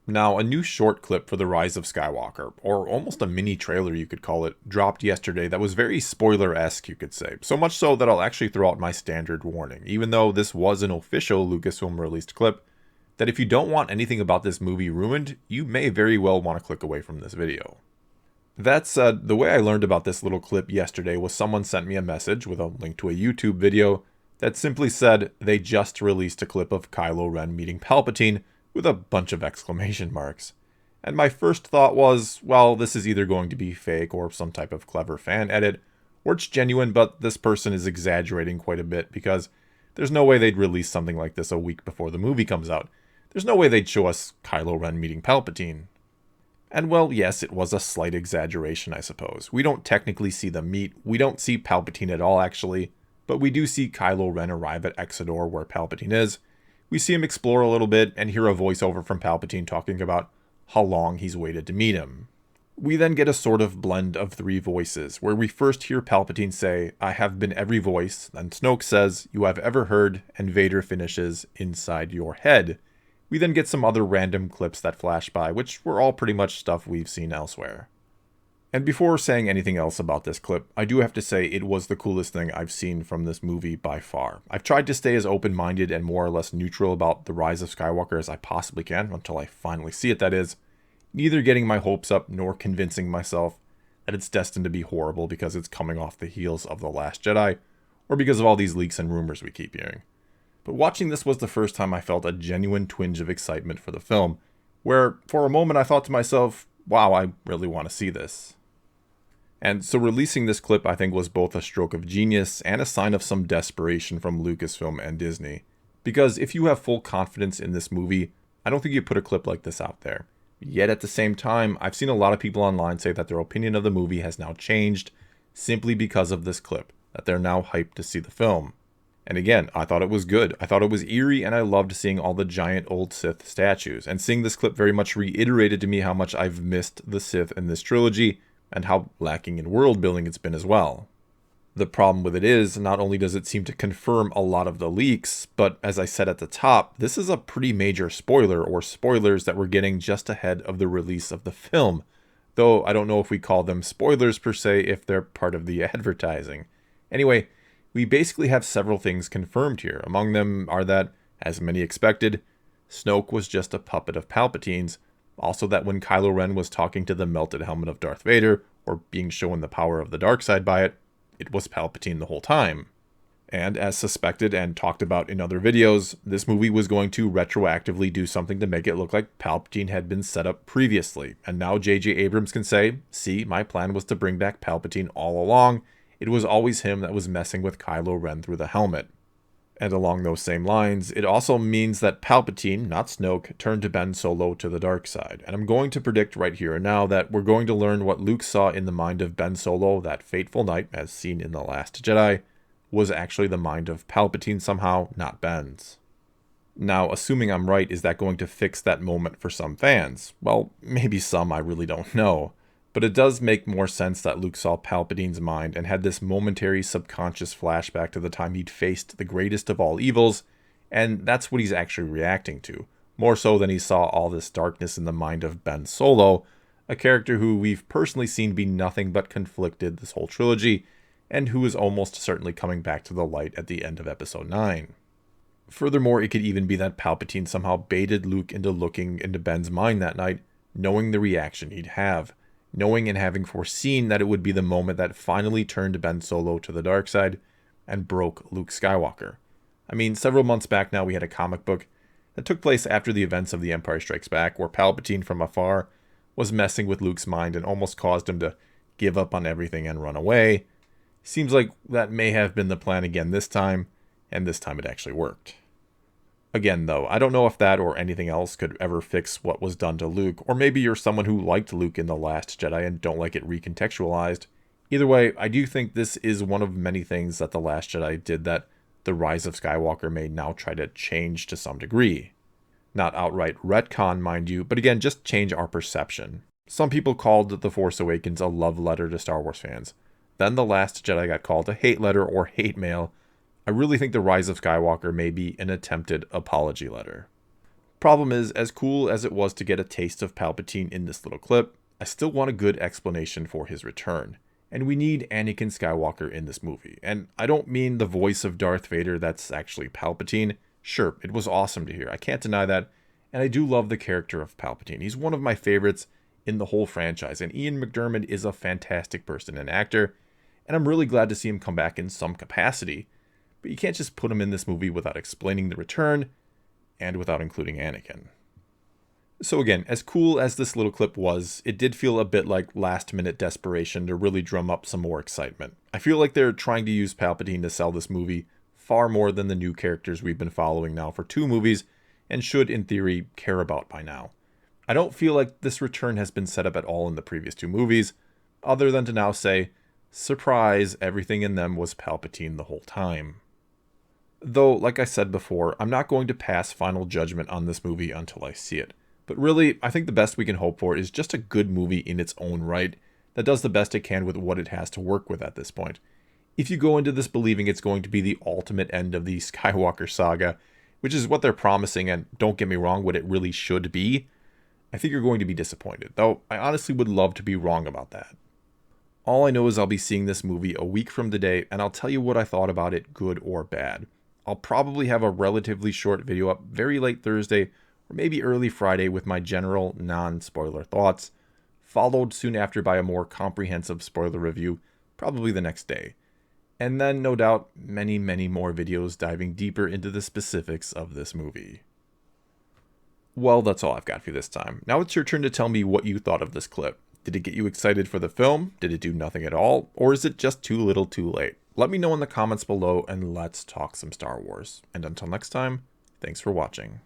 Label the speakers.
Speaker 1: Now, a new short clip for The Rise of Skywalker, or almost a mini trailer you could call it, dropped yesterday that was very spoiler-esque, you could say. So much so that I'll actually throw out my standard warning, even though this was an official Lucasfilm released clip, that if you don't want anything about this movie ruined, you may very well want to click away from this video. That said, the way I learned about this little clip yesterday was someone sent me a message with a link to a YouTube video that simply said they just released a clip of Kylo Ren meeting Palpatine with a bunch of exclamation marks. And my first thought was, well, this is either going to be fake or some type of clever fan edit, or it's genuine, but this person is exaggerating quite a bit because there's no way they'd release something like this a week before the movie comes out. There's no way they'd show us Kylo Ren meeting Palpatine. And well, yes, it was a slight exaggeration, I suppose. We don't technically see them meet, we don't see Palpatine at all actually, but we do see Kylo Ren arrive at Exodore where Palpatine is. We see him explore a little bit and hear a voiceover from Palpatine talking about how long he's waited to meet him. We then get a sort of blend of three voices, where we first hear Palpatine say, "I have been every voice," then Snoke says, "you have ever heard," and Vader finishes, "inside your head." We then get some other random clips that flash by, which were all pretty much stuff we've seen elsewhere. And before saying anything else about this clip, I do have to say it was the coolest thing I've seen from this movie by far. I've tried to stay as open-minded and more or less neutral about The Rise of Skywalker as I possibly can, until I finally see it, that is, neither getting my hopes up nor convincing myself that it's destined to be horrible because it's coming off the heels of The Last Jedi, or because of all these leaks and rumors we keep hearing. But watching this was the first time I felt a genuine twinge of excitement for the film, where for a moment I thought to myself, wow, I really want to see this. And so releasing this clip I think was both a stroke of genius and a sign of some desperation from Lucasfilm and Disney. Because if you have full confidence in this movie, I don't think you put a clip like this out there. Yet at the same time, I've seen a lot of people online say that their opinion of the movie has now changed simply because of this clip, that they're now hyped to see the film. And again, I thought it was good. I thought it was eerie, and I loved seeing all the giant old Sith statues. And seeing this clip very much reiterated to me how much I've missed the Sith in this trilogy, and how lacking in world building it's been as well. The problem with it is, not only does it seem to confirm a lot of the leaks, but as I said at the top, this is a pretty major spoiler, or spoilers that we're getting just ahead of the release of the film. Though I don't know if we call them spoilers per se if they're part of the advertising. Anyway, we basically have several things confirmed here. Among them are that, as many expected, Snoke was just a puppet of Palpatine's. Also that when Kylo Ren was talking to the melted helmet of Darth Vader, or being shown the power of the dark side by it, it was Palpatine the whole time. And as suspected and talked about in other videos, this movie was going to retroactively do something to make it look like Palpatine had been set up previously. And now J.J. Abrams can say, see, my plan was to bring back Palpatine all along. It was always him that was messing with Kylo Ren through the helmet. And along those same lines, it also means that Palpatine, not Snoke, turned to Ben Solo to the dark side. And I'm going to predict right here and now that we're going to learn what Luke saw in the mind of Ben Solo that fateful night, as seen in The Last Jedi, was actually the mind of Palpatine somehow, not Ben's. Now, assuming I'm right, is that going to fix that moment for some fans? Well, maybe some, I really don't know. But it does make more sense that Luke saw Palpatine's mind and had this momentary subconscious flashback to the time he'd faced the greatest of all evils, and that's what he's actually reacting to, more so than he saw all this darkness in the mind of Ben Solo, a character who we've personally seen be nothing but conflicted this whole trilogy, and who is almost certainly coming back to the light at the end of Episode 9. Furthermore, it could even be that Palpatine somehow baited Luke into looking into Ben's mind that night, knowing the reaction he'd have, knowing and having foreseen that it would be the moment that finally turned Ben Solo to the dark side and broke Luke Skywalker. I mean, several months back now we had a comic book that took place after the events of The Empire Strikes Back, where Palpatine from afar was messing with Luke's mind and almost caused him to give up on everything and run away. Seems like that may have been the plan again this time, and this time it actually worked. Again, though, I don't know if that or anything else could ever fix what was done to Luke, or maybe you're someone who liked Luke in The Last Jedi and don't like it recontextualized. Either way, I do think this is one of many things that The Last Jedi did that The Rise of Skywalker may now try to change to some degree. Not outright retcon, mind you, but again, just change our perception. Some people called The Force Awakens a love letter to Star Wars fans. Then The Last Jedi got called a hate letter or hate mail. I really think The Rise of Skywalker may be an attempted apology letter. Problem is, as cool as it was to get a taste of Palpatine in this little clip, I still want a good explanation for his return. And we need Anakin Skywalker in this movie. And I don't mean the voice of Darth Vader that's actually Palpatine. Sure, it was awesome to hear. I can't deny that. And I do love the character of Palpatine. He's one of my favorites in the whole franchise. And Ian McDiarmid is a fantastic person and actor. And I'm really glad to see him come back in some capacity. But you can't just put him in this movie without explaining the return and without including Anakin. So again, as cool as this little clip was, it did feel a bit like last-minute desperation to really drum up some more excitement. I feel like they're trying to use Palpatine to sell this movie far more than the new characters we've been following now for 2 movies and should, in theory, care about by now. I don't feel like this return has been set up at all in the previous 2 movies, other than to now say, surprise, everything in them was Palpatine the whole time. Though, like I said before, I'm not going to pass final judgment on this movie until I see it. But really, I think the best we can hope for is just a good movie in its own right that does the best it can with what it has to work with at this point. If you go into this believing it's going to be the ultimate end of the Skywalker saga, which is what they're promising and, don't get me wrong, what it really should be, I think you're going to be disappointed, though I honestly would love to be wrong about that. All I know is I'll be seeing this movie a week from today, and I'll tell you what I thought about it, good or bad. I'll probably have a relatively short video up very late Thursday, or maybe early Friday with my general non-spoiler thoughts, followed soon after by a more comprehensive spoiler review, probably the next day. And then, no doubt, many more videos diving deeper into the specifics of this movie. Well, that's all I've got for you this time. Now it's your turn to tell me what you thought of this clip. Did it get you excited for the film? Did it do nothing at all? Or is it just too little too late? Let me know in the comments below and let's talk some Star Wars. And until next time, thanks for watching.